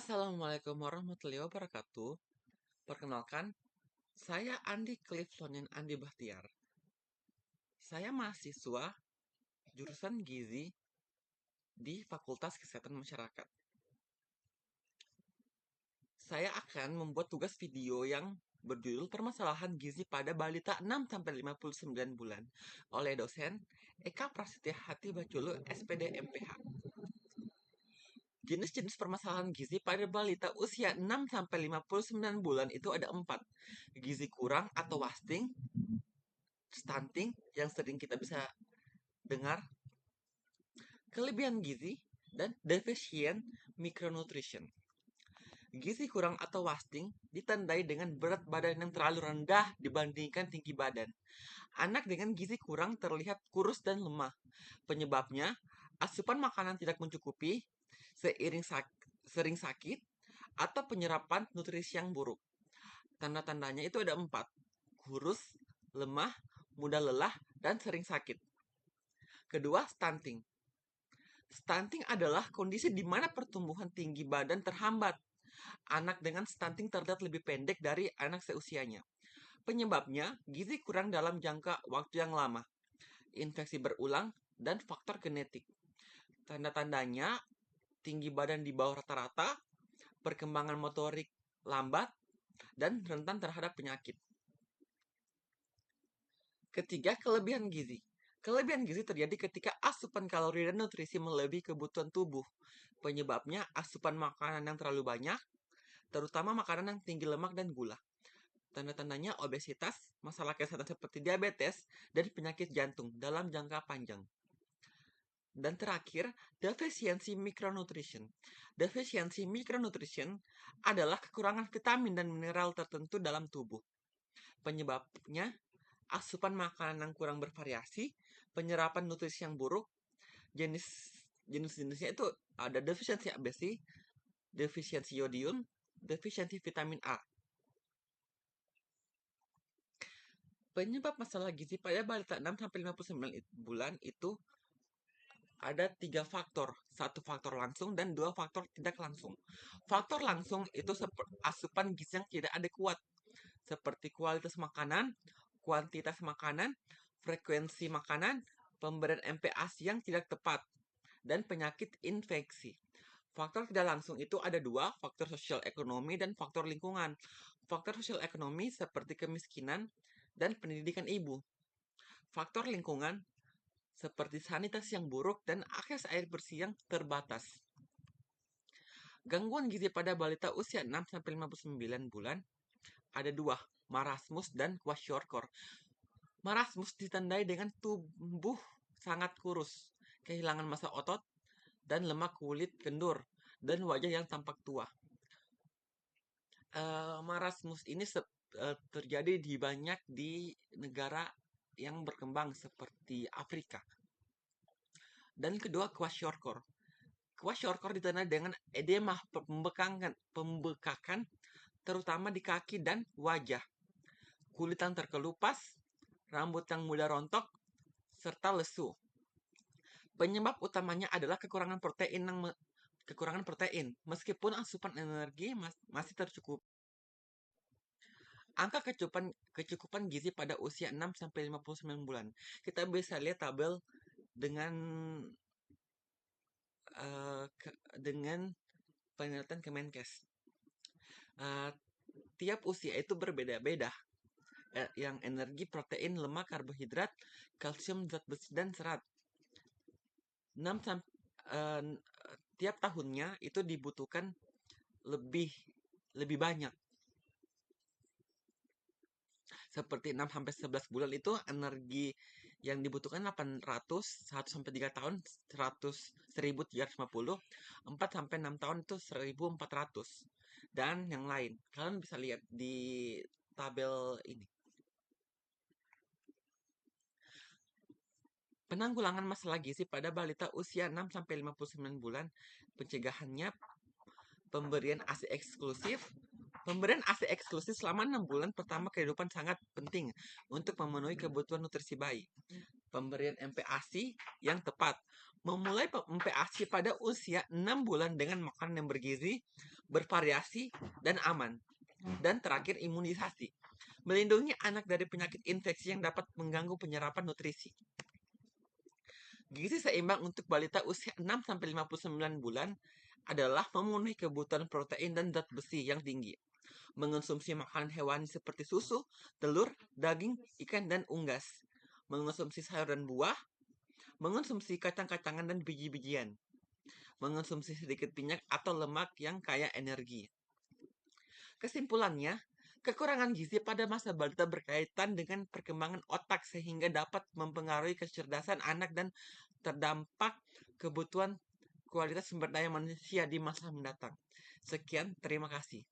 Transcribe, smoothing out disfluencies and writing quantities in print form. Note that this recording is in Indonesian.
Assalamualaikum warahmatullahi wabarakatuh. Perkenalkan, saya Andi Cliff Lonin Andi Bahtiar. Saya mahasiswa jurusan Gizi di Fakultas Kesehatan Masyarakat. Saya akan membuat tugas video yang berjudul Permasalahan Gizi pada Balita 6-59 bulan oleh dosen Eka Prasetya Hati Baculu, SPD MPH. Jenis-jenis permasalahan gizi pada balita usia 6-59 bulan itu ada 4. Gizi kurang atau wasting, stunting yang sering kita bisa dengar, kelebihan gizi, dan deficient micronutrition. Gizi kurang atau wasting ditandai dengan berat badan yang terlalu rendah dibandingkan tinggi badan. Anak dengan gizi kurang terlihat kurus dan lemah. Penyebabnya, asupan makanan tidak mencukupi, sering sakit, atau penyerapan nutrisi yang buruk. Tanda-tandanya itu ada 4. Kurus, lemah, mudah lelah, dan sering sakit. Kedua, stunting. Stunting adalah kondisi di mana pertumbuhan tinggi badan terhambat. Anak dengan stunting terlihat lebih pendek dari anak seusianya. Penyebabnya, gizi kurang dalam jangka waktu yang lama, infeksi berulang, dan faktor genetik. Tanda-tandanya, tinggi badan di bawah rata-rata, perkembangan motorik lambat, dan rentan terhadap penyakit. Ketiga, kelebihan gizi. Kelebihan gizi terjadi ketika asupan kalori dan nutrisi melebihi kebutuhan tubuh. Penyebabnya asupan makanan yang terlalu banyak, terutama makanan yang tinggi lemak dan gula. Tanda-tandanya obesitas, masalah kesehatan seperti diabetes, dan penyakit jantung dalam jangka panjang. Dan terakhir, defisiensi micronutrition. Defisiensi micronutrition adalah kekurangan vitamin dan mineral tertentu dalam tubuh. Penyebabnya asupan makanan yang kurang bervariasi, penyerapan nutrisi yang buruk, jenis-jenisnya itu ada defisiensi besi, defisiensi yodium, defisiensi vitamin A. Penyebab masalah gizi pada balita 6-59 bulan itu ada 3 faktor. 1 faktor langsung dan 2 faktor tidak langsung. Faktor langsung itu asupan gizi yang tidak adekuat, seperti kualitas makanan, kuantitas makanan, frekuensi makanan, pemberian MPASI yang tidak tepat, dan penyakit infeksi. Faktor tidak langsung itu ada 2, faktor sosial ekonomi dan faktor lingkungan. Faktor sosial ekonomi seperti kemiskinan dan pendidikan ibu. Faktor lingkungan seperti sanitasi yang buruk dan akses air bersih yang terbatas. Gangguan gizi pada balita usia 6-59 bulan ada 2, marasmus dan kwashiorkor. Marasmus ditandai dengan tubuh sangat kurus, kehilangan massa otot, dan lemak kulit kendur, dan wajah yang tampak tua. Marasmus ini terjadi banyak di negara yang berkembang seperti Afrika. Dan kedua, kwashiorkor. Kwashiorkor ditandai dengan edema pembekakan, terutama di kaki dan wajah, kulit yang terkelupas, rambut yang mudah rontok, serta lesu. Penyebab utamanya adalah kekurangan protein, meskipun asupan energi masih tercukupi. Angka kecukupan gizi pada usia 6-59 bulan. Kita bisa lihat tabel dengan penelitian Kemenkes. Tiap usia itu berbeda-beda. Yang energi, protein, lemak, karbohidrat, kalsium, zat besi, dan serat. Tiap tahunnya itu dibutuhkan lebih banyak. Seperti 6-11 bulan itu energi yang dibutuhkan 800, 1-3 tahun 1350, 4-6 tahun itu 1400, dan yang lain. Kalian bisa lihat di tabel ini. Penanggulangan masalah gizi pada balita usia 6-59 bulan, pencegahannya pemberian ASI eksklusif. Pemberian ASI eksklusif selama 6 bulan pertama kehidupan sangat penting untuk memenuhi kebutuhan nutrisi bayi. Pemberian MPASI yang tepat. Memulai MPASI pada usia 6 bulan dengan makanan yang bergizi, bervariasi, dan aman. Dan terakhir, imunisasi. Melindungi anak dari penyakit infeksi yang dapat mengganggu penyerapan nutrisi. Gizi seimbang untuk balita usia 6-59 bulan adalah memenuhi kebutuhan protein dan zat besi yang tinggi, mengonsumsi makanan hewani seperti susu, telur, daging, ikan, dan unggas, mengonsumsi sayur dan buah, mengonsumsi kacang-kacangan dan biji-bijian, mengonsumsi sedikit minyak atau lemak yang kaya energi. Kesimpulannya, kekurangan gizi pada masa balita berkaitan dengan perkembangan otak sehingga dapat mempengaruhi kecerdasan anak dan terdampak kebutuhan kualitas sumber daya manusia di masa mendatang. Sekian, terima kasih.